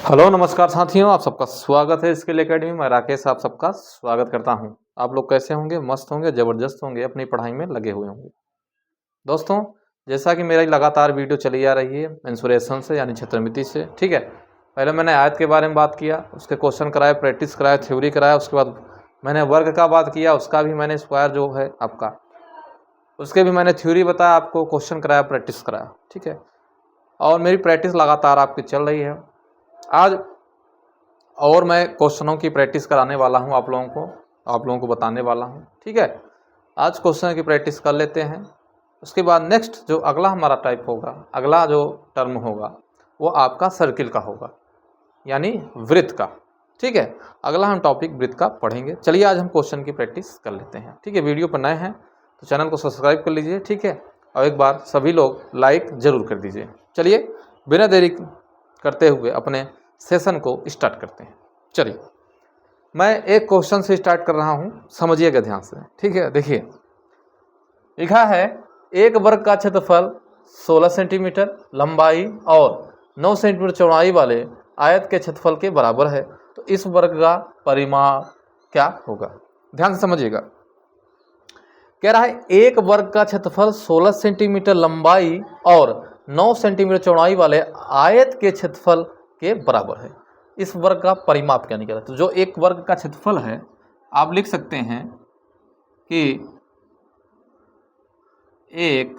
Hello नमस्कार साथियों, आप सबका स्वागत है स्किल एकेडमी में। राकेश आप सबका स्वागत करता हूं। आप लोग कैसे होंगे? मस्त होंगे, ज़बरदस्त होंगे, अपनी पढ़ाई में लगे हुए होंगे। दोस्तों, जैसा कि मेरी लगातार वीडियो चली आ रही है इंसुरेशन से यानी क्षेत्रमिति से, ठीक है। पहले मैंने आयत के बारे में बात किया, उसके क्वेश्चन कराए, प्रैक्टिस कराया, थ्योरी कराया। उसके बाद मैंने वर्ग का बात किया, उसका भी मैंने स्क्वायर जो है आपका, उसके भी मैंने थ्योरी बताया आपको, क्वेश्चन कराया, प्रैक्टिस कराया, ठीक है। और मेरी प्रैक्टिस लगातार आपकी चल रही है। आज और मैं क्वेश्चनों की प्रैक्टिस कराने वाला हूं आप लोगों को बताने वाला हूं, ठीक है। आज क्वेश्चन की प्रैक्टिस कर लेते हैं। उसके बाद नेक्स्ट जो अगला हमारा टाइप होगा, अगला जो टर्म होगा वो आपका सर्किल का होगा, यानी वृत्त का, ठीक है। अगला हम टॉपिक वृत्त का पढ़ेंगे। चलिए आज हम क्वेश्चन की प्रैक्टिस कर लेते हैं, ठीक है। वीडियो पर नए हैं तो चैनल को सब्सक्राइब कर लीजिए, ठीक है। और एक बार सभी लोग लाइक ज़रूर कर दीजिए। चलिए बिना देरी करते हुए अपने सेशन को स्टार्ट करते हैं। चलिए मैं एक क्वेश्चन से स्टार्ट कर रहा हूं, समझिएगा ध्यान से, ठीक है। देखिए लिखा है एक वर्ग का क्षेत्रफल 16 सेंटीमीटर लंबाई और 9 सेंटीमीटर चौड़ाई वाले आयत के क्षेत्रफल के बराबर है, तो इस वर्ग का परिमाप क्या होगा? ध्यान से समझिएगा। कह रहा है एक वर्ग का क्षेत्रफल 16 सेंटीमीटर लंबाई और 9 सेंटीमीटर चौड़ाई वाले आयत के क्षेत्रफल के बराबर है। इस वर्ग का परिमाप क्या निकला? तो जो एक वर्ग का क्षेत्रफल है, आप लिख सकते हैं कि एक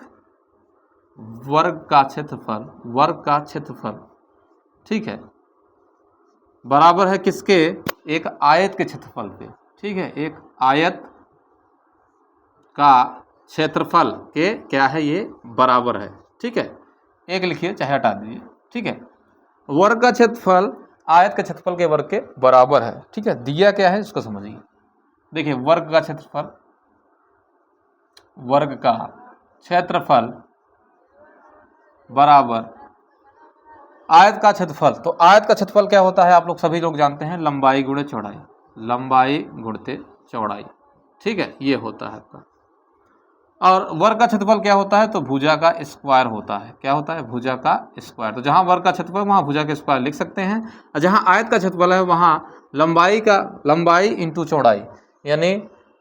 वर्ग का क्षेत्रफल, ठीक है, बराबर है किसके? एक आयत के क्षेत्रफल पे, ठीक है। एक आयत का क्षेत्रफल के क्या है? ये बराबर है, ठीक है। एक लिखिए, चाहे हटा दीजिए, ठीक है। वर्ग का क्षेत्रफल आयत के क्षेत्रफल के वर्ग के बराबर है, ठीक है। दिया क्या है उसको समझिए। देखिए वर्ग का क्षेत्रफल बराबर आयत का क्षेत्रफल। तो आयत का क्षेत्रफल क्या होता है? आप लोग सभी लोग जानते हैं, लंबाई गुणे चौड़ाई, लंबाई गुणते चौड़ाई, ठीक है। ये होता है आपका। और वर्ग का क्षेत्रफल क्या होता है? तो भुजा का स्क्वायर होता है। क्या होता है? भुजा का स्क्वायर। तो जहां वर्ग का क्षेत्रफल वहां भुजा का स्क्वायर लिख सकते हैं, और जहां आयत का क्षेत्रफल है वहां लंबाई इंटू चौड़ाई, यानी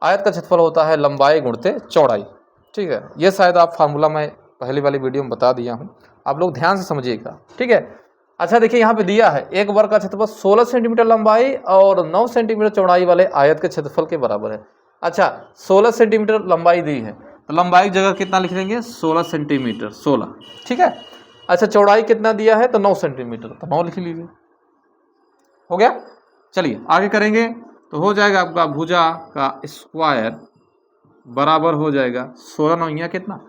आयत का क्षेत्रफल होता है लंबाई गुणते चौड़ाई, ठीक है। ये शायद आप फार्मूला मैं पहली वाली वीडियो में बता दिया हूँ, आप लोग ध्यान से समझिएगा, ठीक है। अच्छा देखिए यहाँ पे दिया है एक वर्ग का क्षेत्रफल 16 सेंटीमीटर लंबाई और 9 सेंटीमीटर चौड़ाई वाले आयत के क्षेत्रफल के बराबर है। अच्छा 16 सेंटीमीटर लंबाई दी है, तो लंबाई की जगह कितना लिख देंगे? 16 सेंटीमीटर, 16, ठीक है। अच्छा चौड़ाई कितना दिया है? तो 9 सेंटीमीटर, तो 9 लिख लीजिए, हो गया। चलिए आगे करेंगे तो हो जाएगा आपका भुजा का स्क्वायर बराबर हो जाएगा 16 नौइया कितना?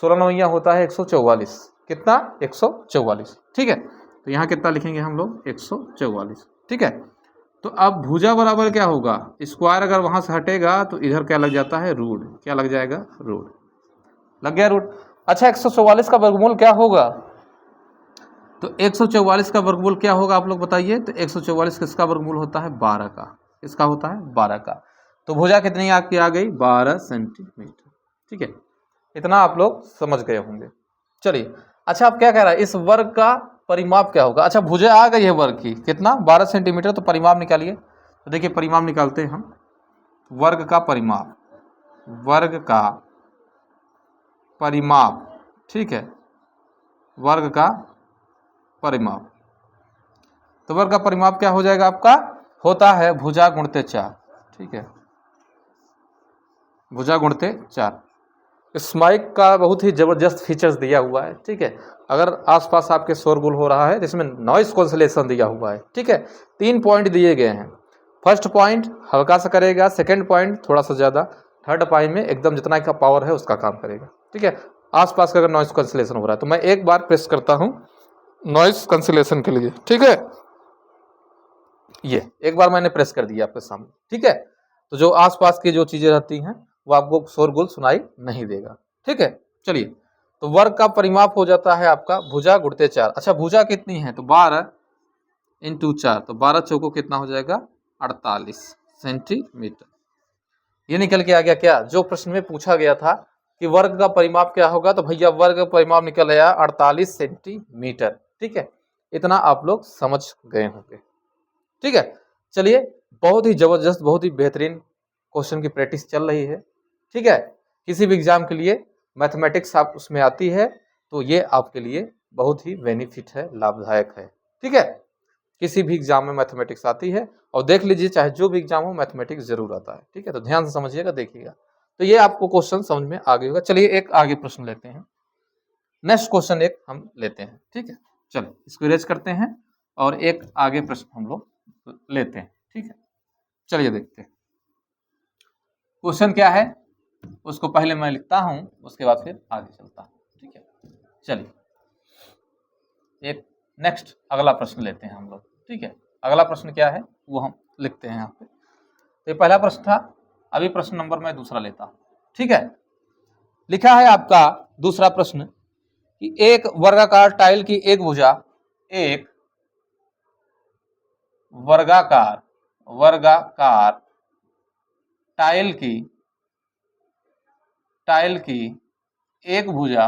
16 नौइया होता है 144, कितना? 144, ठीक है। तो यहाँ कितना लिखेंगे हम लोग? 144, ठीक है। तो अब भुजा बराबर क्या होगा? स्क्वायर अगर वहां से हटेगा तो इधर क्या लग जाता है? रूट। क्या लग जाएगा? रूट। लग गया रूट। अच्छा 144 का वर्गमूल क्या होगा? तो 144 का वर्गमूल क्या होगा आप लोग बताइए? तो 144 किसका वर्गमूल होता है? 12 का। किसका होता है? 12 का। तो भुजा कितनी आपकी आ गई? 12 सेंटीमीटर, ठीक है। इतना आप लोग समझ गए होंगे। चलिए अच्छा अब क्या कह रहा है? इस वर्ग का परिमाप क्या होगा? अच्छा भुजा आ गई है वर्ग की, कितना? 12 सेंटीमीटर। तो परिमाप निकालिए। तो देखिए परिमाप निकालते हैं हम। वर्ग का परिमाप, ठीक है। वर्ग का परिमाप, तो वर्ग का परिमाप क्या हो जाएगा आपका? होता है भुजा गुणते 4, ठीक है। भुजा गुणते 4। इस माइक का बहुत ही ज़बरदस्त फीचर्स दिया हुआ है, ठीक है। अगर आसपास आपके शोरगुल हो रहा है, जिसमें नॉइस कैंसलेशन दिया हुआ है, ठीक है। 3 पॉइंट दिए गए हैं। फर्स्ट पॉइंट हल्का सा करेगा, सेकंड पॉइंट थोड़ा सा ज़्यादा, थर्ड पॉइंट में एकदम जितना का पावर है उसका काम करेगा, ठीक है। आसपास का अगर नॉइस कैंसलेशन हो रहा है तो मैं एक बार प्रेस करता हूँ नॉइस कैंसलेशन के लिए, ठीक है। ये एक बार मैंने प्रेस कर दिया आपके सामने, ठीक है। तो जो आसपास की जो चीज़ें रहती हैं वो आपको शोरगुल सुनाई नहीं देगा, ठीक है। चलिए तो वर्ग का परिमाप हो जाता है आपका भुजा गुणते 4। अच्छा भुजा कितनी है? तो 12 इंटू 4, तो 12 चौको कितना हो जाएगा? 48 सेंटीमीटर। ये निकल के आ गया क्या? जो प्रश्न में पूछा गया था कि वर्ग का परिमाप क्या होगा, तो भैया वर्ग का परिमाप निकल आया 48 सेंटीमीटर, ठीक है। इतना आप लोग समझ गए होंगे। ठीक है, चलिए, बहुत ही जबरदस्त, बहुत ही बेहतरीन क्वेश्चन की प्रैक्टिस चल रही है। ठीक है, किसी भी एग्जाम के लिए मैथमेटिक्स आप उसमें आती है तो ये आपके लिए बहुत ही बेनिफिट है, लाभदायक है। ठीक है, किसी भी एग्जाम में मैथमेटिक्स आती है, और देख लीजिए चाहे जो भी एग्जाम हो मैथमेटिक्स जरूर आता है। ठीक है, तो ध्यान से समझिएगा, देखिएगा, तो ये आपको क्वेश्चन समझ में आ गया होगा। चलिए एक आगे प्रश्न लेते हैं, नेक्स्ट क्वेश्चन एक हम लेते हैं। ठीक है, चलो इसको इरेज करते हैं और एक आगे प्रश्न हम लोग लेते हैं। ठीक है, चलिए देखते हैं क्वेश्चन क्या है, उसको पहले मैं लिखता हूं, उसके बाद फिर आगे चलता हूं। ठीक है, चलिए एक नेक्स्ट अगला प्रश्न लेते हैं हम लोग। ठीक है, अगला प्रश्न क्या है वो हम लिखते हैं यहाँ पे। तो ये पहला प्रश्न था, अभी प्रश्न नंबर मैं दूसरा लेता हूं। ठीक है, लिखा है आपका दूसरा प्रश्न कि एक वर्गाकार टाइल की एक भुजा, एक वर्गाकार वर्गाकार टाइल की एक भुजा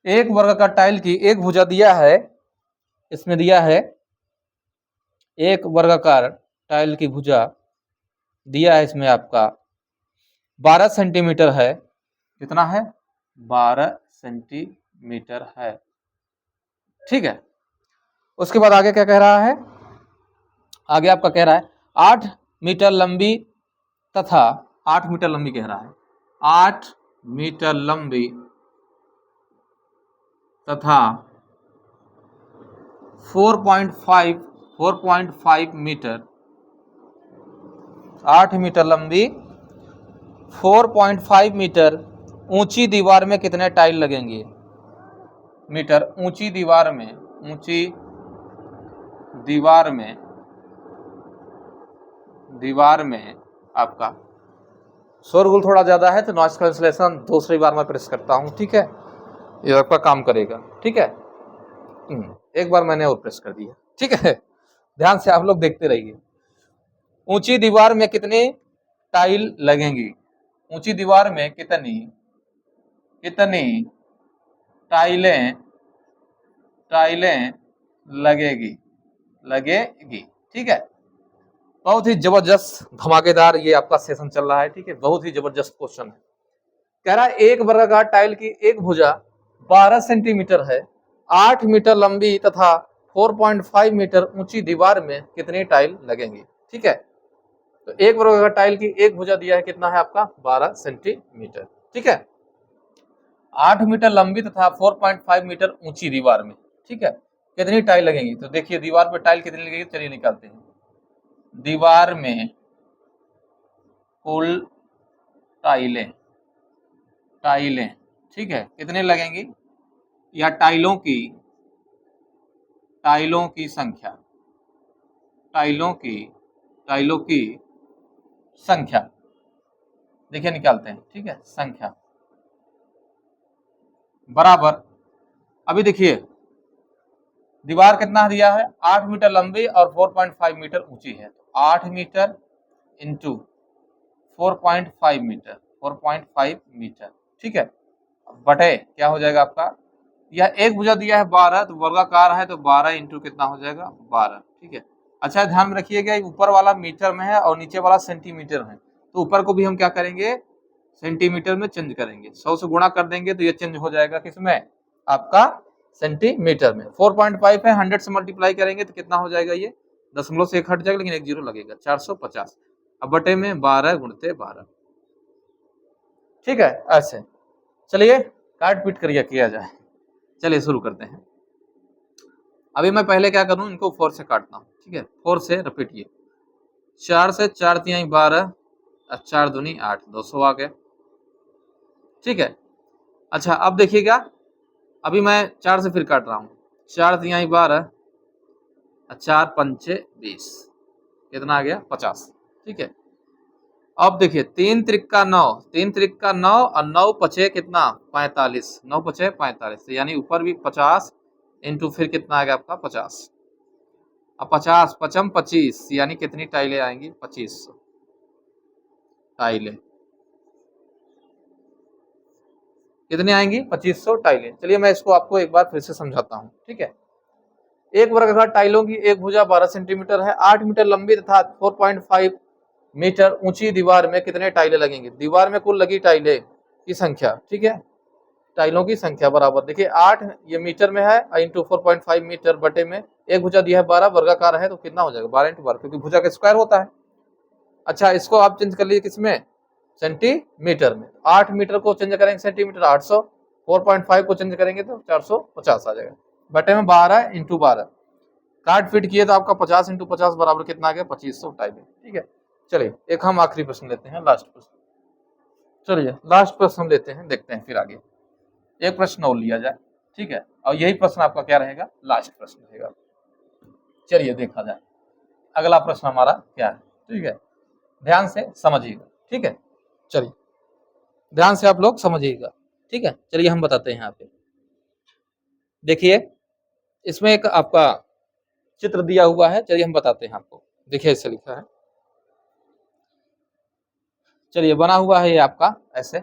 एक वर्गाकार टाइल की एक भुजा दिया है, इसमें दिया है एक वर्गाकार टाइल की भुजा दिया है, इसमें आपका 12 सेंटीमीटर है। कितना है? 12 सेंटीमीटर है। ठीक है, उसके बाद आगे क्या कह रहा है, आगे आपका कह रहा है 8 मीटर लंबी तथा 8 मीटर लंबी कह रहा है, 8 मीटर लंबी तथा 4.5 मीटर, 8 मीटर लंबी 4.5 मीटर ऊंची दीवार में कितने टाइल लगेंगे? मीटर ऊंची दीवार में आपका शोरगुल थोड़ा ज्यादा है तो नॉइस कैंसलेशन दूसरी बार मैं प्रेस करता हूं। ठीक है, ये आपका काम करेगा। ठीक है, एक बार मैंने और प्रेस कर दिया। ठीक है, ध्यान से आप लोग देखते रहिए। ऊंची दीवार में कितनी टाइल लगेंगी? ऊंची दीवार में कितनी टाइलें लगेगी। ठीक है, बहुत ही जबरदस्त धमाकेदार ये आपका सेशन चल रहा है। ठीक है, बहुत ही जबरदस्त क्वेश्चन है। कह रहा है एक वर्गाकार टाइल की एक भुजा 12 सेंटीमीटर है, 8 मीटर लंबी तथा 4.5 मीटर ऊंची दीवार में कितनी टाइल लगेंगी? ठीक है, तो एक वर्गाकार टाइल की एक भुजा दिया है, कितना है आपका? 12 सेंटीमीटर। ठीक है, 8 मीटर लंबी तथा 4.5 मीटर ऊंची दीवार में। ठीक है, कितनी टाइल लगेंगी? तो देखिए दीवार पे टाइल कितनी लगेगी, चलिए निकालते हैं। दीवार में कुल टाइलें ठीक है कितने लगेंगी, या टाइलों की संख्या, देखिए निकालते हैं। ठीक है, संख्या बराबर, अभी देखिए दीवार कितना दिया है? 8 मीटर लंबी और 4.5 मीटर ऊंची है, तो 8 मीटर इंटू 4.5 मीटर। ठीक है, बटे क्या हो जाएगा आपका, यह एक भुजा दिया है 12, तो वर्गाकार है तो 12 इंटू कितना हो जाएगा? 12। ठीक है, अच्छा ध्यान में रखिएगा ऊपर वाला मीटर में है और नीचे वाला सेंटीमीटर है, तो ऊपर को भी हम क्या करेंगे? सेंटीमीटर में चेंज करेंगे, 100 से गुणा कर देंगे तो ये चेंज हो जाएगा किसमें? आपका सेंटीमीटर में। 4.5 है, 100 से मल्टीप्लाई करेंगे तो कितना हो जाएगा? ये दशमलव से एक हट जाएगा लेकिन एक जीरो लगेगा, 450। अब बटे में 12 गुणते 12। ठीक है, ऐसे चलिए काट पीट कर किया जाए। चलिए शुरू करते हैं। अभी मैं पहले क्या करूं, इनको 4 से काटता हूं। ठीक है, 4 से रिपीट, ये 4 से 4 तिहाई 12, 4 दूनी 8, 200 आ गया। ठीक है, अच्छा अब देखिएगा, अभी मैं 4 से फिर काट रहा हूं। 4 तिहाई 12, 4 पंचे 20, कितना आ गया? 50। ठीक है, अब देखिए 3 त्रिक्का 9, 3 त्रिक्का 9 और 9 पचे कितना? 45, 9 पचे 45, यानी ऊपर भी 50 इंटू फिर कितना आ गया आपका? 50। अब 50 पचम 25, यानी कितनी टाइलें आएंगी? 25 टाइलें। कितनी आएंगी? 2500 टाइलें। चलिए मैं इसको आपको एक बार फिर से समझाता हूँ, ठीक है। एक वर्गाकार टाइलों की एक भुजा 12 सेंटीमीटर है, 8 मीटर लंबी तथा 4.5 मीटर ऊंची दीवार में कितने टाइलें लगेंगी? दीवार में कुल लगी टाइलें की संख्या, ठीक है, टाइलों की संख्या बराबर, देखिए 8 ये मीटर में है इंटू 4.5 मीटर बटे में एक भुजा दिया है 12, वर्गाकार है तो कितना हो जाएगा? 12 इंटू 12, क्योंकि भुजा का स्क्वायर होता है। अच्छा इसको आप चेंज कर लीजिए किसमें? सेंटीमीटर में। 8 मीटर को चेंज करेंगे सेंटीमीटर 800, 4.5 को चेंज करेंगे तो 450 आ जाएगा, बटे में 12 इंटू 12, काट फीट किए तो आपका 50 इंटू 50 बराबर कितना आ गया? 2500 टाइलें, ठीक है। चलिए एक हम आखिरी प्रश्न लेते हैं, लास्ट प्रश्न। चलिए लास्ट प्रश्न हम लेते हैं, देखते हैं फिर आगे एक प्रश्न और लिया जाए, ठीक है, और यही प्रश्न आपका क्या रहेगा? लास्ट प्रश्न रहेगा। चलिए देखा जाए अगला प्रश्न हमारा क्या है, ठीक है, ध्यान से समझिएगा, ठीक है। चलिए ध्यान से आप लोग समझिएगा, ठीक है। चलिए हम बताते हैं यहाँ पे, देखिए इसमें एक आपका चित्र दिया हुआ है, चलिए हम बताते हैं आपको, देखिए ऐसे लिखा है, चलिए बना हुआ है ये आपका ऐसे,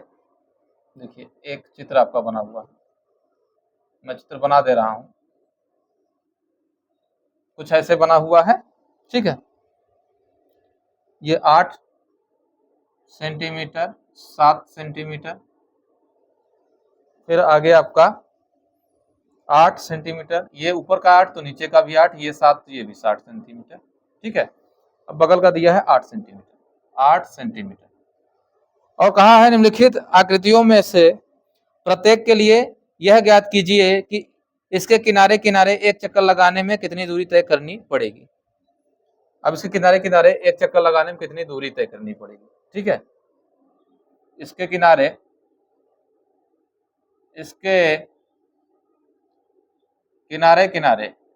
देखिए एक चित्र आपका बना हुआ है, मैं चित्र बना दे रहा हूं, कुछ ऐसे बना हुआ है, ठीक है। ये 8 सेंटीमीटर, 7 सेंटीमीटर, फिर आगे आपका 8 सेंटीमीटर, ये ऊपर का 8 तो नीचे का भी 8, ये 7 ये भी 60 सेंटीमीटर, ठीक है। अब बगल का दिया है 8 सेंटीमीटर, 8 सेंटीमीटर, और कहा है निम्नलिखित आकृतियों में से प्रत्येक के लिए यह ज्ञात कीजिए कि इसके किनारे किनारे एक चक्कर लगाने में कितनी दूरी तय करनी पड़ेगी। अब इसके किनारे किनारे एक चक्कर लगाने में कितनी दूरी तय करनी पड़ेगी, ठीक है। इसके किनारे किनारे किनारे एक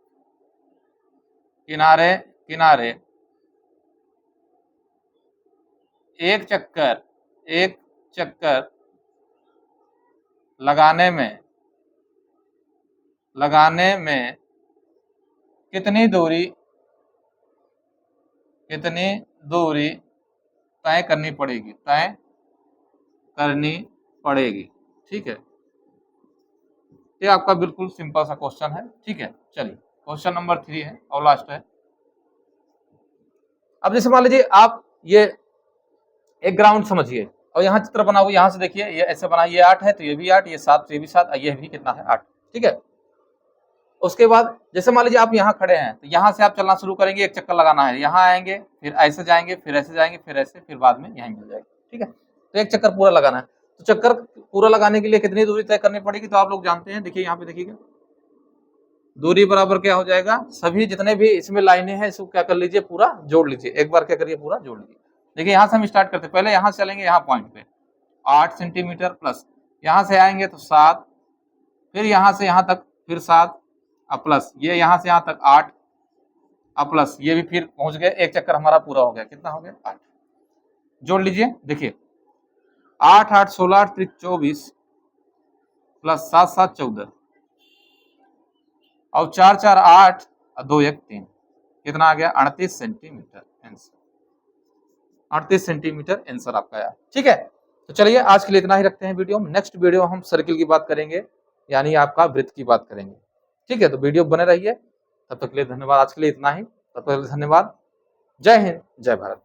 चक्कर लगाने में कितनी दूरी तय करनी पड़ेगी, ठीक है। ये आपका बिल्कुल सिंपल सा क्वेश्चन है, ठीक है। चलिए क्वेश्चन नंबर 3 है और लास्ट है। अब जैसे मान लीजिए आप ये एक ग्राउंड समझिए और यहाँ चित्र बना हुआ, यहाँ से देखिए ये ऐसे बना, ये 8 है तो ये भी 8, ये 7 तो ये भी 7, ये भी कितना है? 8, ठीक है। उसके बाद जैसे मान लीजिए आप यहाँ खड़े हैं तो यहाँ से आप चलना शुरू करेंगे, एक चक्कर लगाना है, यहाँ आएंगे, फिर ऐसे जाएंगे, फिर ऐसे जाएंगे, फिर ऐसे, फिर बाद में यहीं मिल जाएगा, ठीक है। तो एक चक्कर पूरा लगाना है, तो चक्कर पूरा लगाने के लिए कितनी दूरी तय करनी पड़ेगी? तो आप लोग जानते हैं, देखिए यहाँ पे देखिएगा, दूरी बराबर क्या हो जाएगा? सभी जितने भी इसमें लाइनें हैं इसको क्या कर लीजिए? पूरा जोड़ लीजिए, एक बार क्या करिए? पूरा जोड़ लीजिए। देखिए यहाँ से हम स्टार्ट करते हैं, पहले यहाँ से चलेंगे, यहाँ पॉइंट पे 8 सेंटीमीटर प्लस, यहाँ से आएंगे तो 7, फिर यहाँ से यहाँ तक फिर 7 प्लस, ये यहाँ से यहाँ तक 8 प्लस, ये भी फिर पहुंच गए, एक चक्कर हमारा पूरा हो गया, कितना हो गया? 8। जोड़ लीजिए, देखिए 8 8 16 8 24 प्लस 7 7 14 और 4 4 8 2 1 3, कितना आ गया? 38 सेंटीमीटर आंसर, 38 सेंटीमीटर आंसर आपका आया, ठीक है। तो चलिए आज के लिए इतना ही रखते हैं वीडियो में, नेक्स्ट वीडियो हम सर्किल की बात करेंगे, यानी आपका वृत्त की बात करेंगे, ठीक है। तो वीडियो बने रहिए, तब तक के लिए धन्यवाद, आज के लिए इतना ही, तब तक के लिए धन्यवाद। जय हिंद, जय भारत।